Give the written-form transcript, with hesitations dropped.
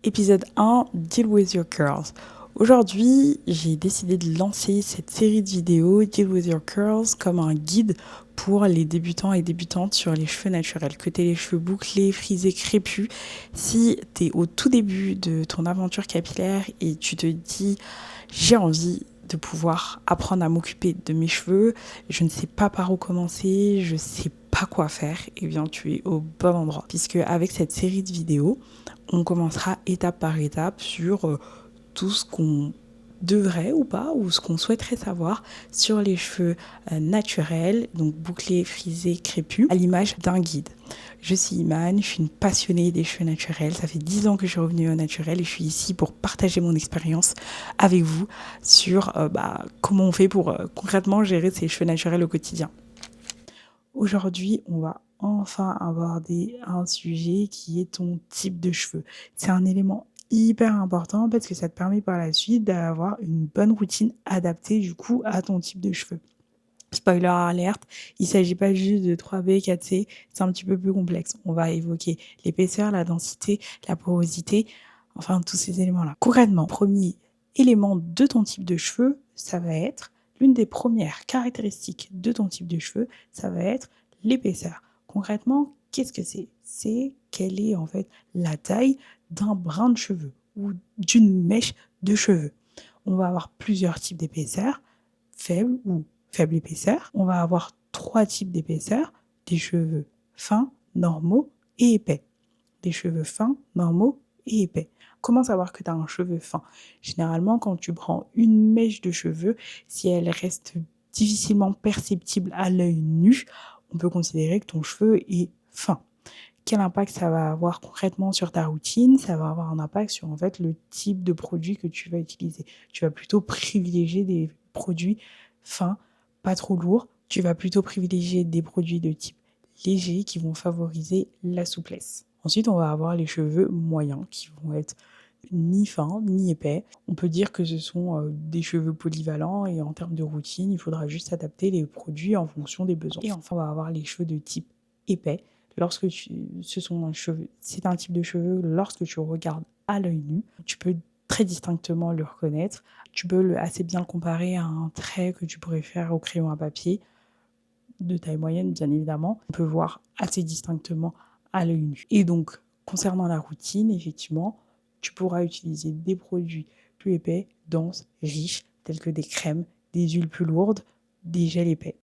Épisode 1, Deal with your curls. Aujourd'hui, j'ai décidé de lancer cette série de vidéos Deal with your curls comme un guide pour les débutants et débutantes sur les cheveux naturels. Que tu aies les cheveux bouclés, frisés, crépus, si tu es au tout début de ton aventure capillaire et tu te dis j'ai envie de pouvoir apprendre à m'occuper de mes cheveux, je ne sais pas par où commencer, je ne sais pas quoi faire, eh bien tu es au bon endroit. Puisque avec cette série de vidéos, on commencera étape par étape sur tout ce qu'on devrait ou pas, ou ce qu'on souhaiterait savoir sur les cheveux naturels, donc bouclés, frisés, crépus, à l'image d'un guide. Je suis Imane, je suis une passionnée des cheveux naturels. Ça fait 10 ans que je suis revenue au naturel et je suis ici pour partager mon expérience avec vous sur comment on fait pour concrètement gérer ses cheveux naturels au quotidien. Aujourd'hui, on va enfin aborder un sujet qui est ton type de cheveux. C'est un élément hyper important parce que ça te permet par la suite d'avoir une bonne routine adaptée du coup à ton type de cheveux. Spoiler alerte, il ne s'agit pas juste de 3B, 4C, c'est un petit peu plus complexe. On va évoquer l'épaisseur, la densité, la porosité, enfin tous ces éléments-là. Concrètement, premier élément de ton type de cheveux, ça va être l'une des premières caractéristiques de ton type de cheveux, ça va être l'épaisseur. Concrètement, qu'est-ce que c'est ? C'est quelle est en fait la taille d'un brin de cheveux ou d'une mèche de cheveux. On va avoir plusieurs types d'épaisseur, faible ou faible épaisseur. On va avoir 3 types d'épaisseur, des cheveux fins, normaux et épais. Des cheveux fins, normaux et épais. Comment savoir que tu as un cheveu fin ? Généralement, quand tu prends une mèche de cheveux, si elle reste difficilement perceptible à l'œil nu, on peut considérer que ton cheveu est fin. Quel impact ça va avoir concrètement sur ta routine ? Ça va avoir un impact sur en fait le type de produit que tu vas utiliser. Tu vas plutôt privilégier des produits fins, pas trop lourds. Tu vas plutôt privilégier des produits de type léger qui vont favoriser la souplesse. Ensuite, on va avoir les cheveux moyens qui vont être ni fins ni épais. On peut dire que ce sont des cheveux polyvalents et en termes de routine, il faudra juste adapter les produits en fonction des besoins. Et enfin, on va avoir les cheveux de type épais. C'est un type de cheveux, lorsque tu regardes à l'œil nu, tu peux très distinctement le reconnaître. Tu peux assez bien le comparer à un trait que tu pourrais faire au crayon à papier, de taille moyenne bien évidemment. On peut voir assez distinctement à l'œil nu. Et donc, concernant la routine, effectivement, tu pourras utiliser des produits plus épais, denses, riches, tels que des crèmes, des huiles plus lourdes, des gels épais.